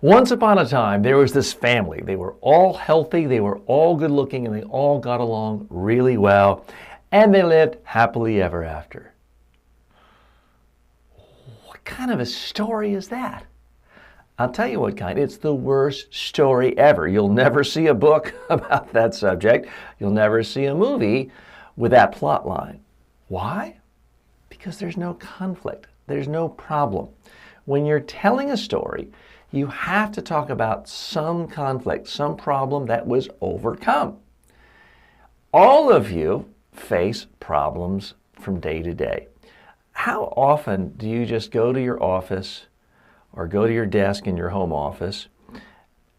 Once upon a time, there was this family. They were all healthy, they were all good looking, and they all got along really well, and they lived happily ever after. What kind of a story is that? I'll tell you what kind. It's the worst story ever. You'll never see a book about that subject. You'll never see a movie with that plot line. Why? Because there's no conflict. There's no problem. When you're telling a story, you have to talk about some conflict, some problem that was overcome. All of you face problems from day to day. How often do you just go to your office or go to your desk in your home office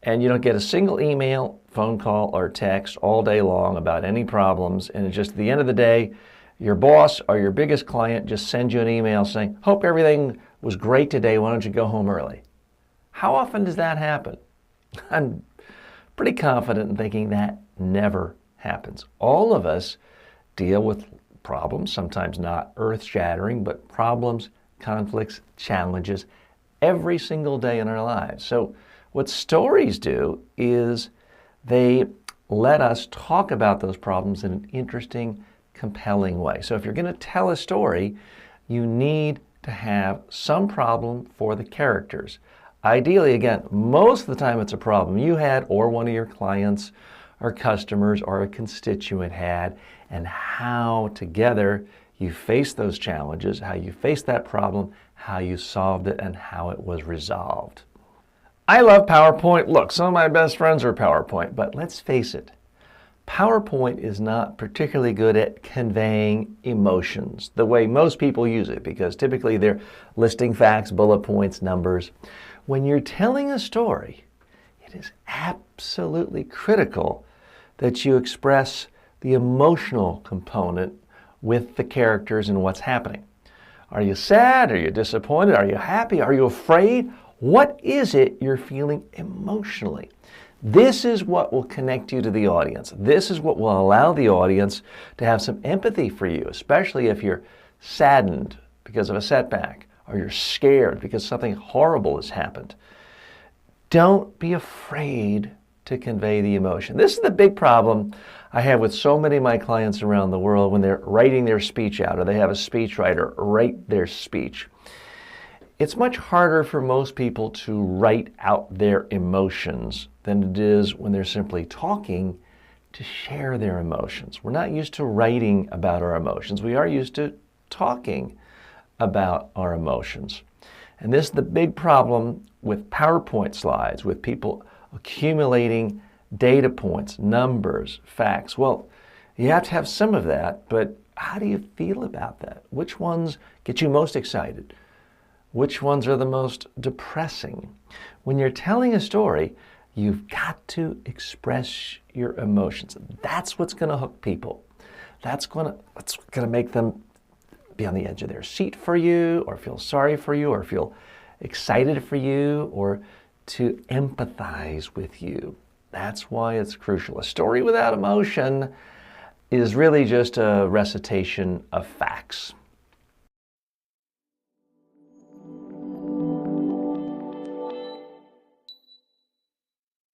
and you don't get a single email, phone call, or text all day long about any problems, and it's just at the end of the day, your boss or your biggest client just sends you an email saying, "Hope everything was great today, why don't you go home early?" How often does that happen? I'm pretty confident in thinking that never happens. All of us deal with problems, sometimes not earth-shattering, but problems, conflicts, challenges every single day in our lives. So what stories do is they let us talk about those problems in an interesting, compelling way. So if you're going to tell a story, you need to have some problem for the characters. Ideally, again, most of the time it's a problem you had or one of your clients or customers or a constituent had, and how together you faced those challenges, how you faced that problem, how you solved it, and how it was resolved. I love PowerPoint. Look, some of my best friends are PowerPoint, but let's face it, PowerPoint is not particularly good at conveying emotions the way most people use it, because typically they're listing facts, bullet points, numbers. When you're telling a story, it is absolutely critical that you express the emotional component with the characters and what's happening. Are you sad? Are you disappointed? Are you happy? Are you afraid? What is it you're feeling emotionally? This is what will connect you to the audience. This is what will allow the audience to have some empathy for you, especially if you're saddened because of a setback, or you're scared because something horrible has happened. Don't be afraid to convey the emotion. This is the big problem I have with so many of my clients around the world when they're writing their speech out, or they have a speechwriter write their speech. It's much harder for most people to write out their emotions than it is when they're simply talking to share their emotions. We're not used to writing about our emotions. We are used to talking about our emotions. And this is the big problem with PowerPoint slides, with people accumulating data points, numbers, facts. Well, you have to have some of that, but how do you feel about that? Which ones get you most excited? Which ones are the most depressing? When you're telling a story, you've got to express your emotions. That's what's going to hook people. That's going to make them be on the edge of their seat for you, or feel sorry for you, or feel excited for you, or to empathize with you. That's why it's crucial. A story without emotion is really just a recitation of facts.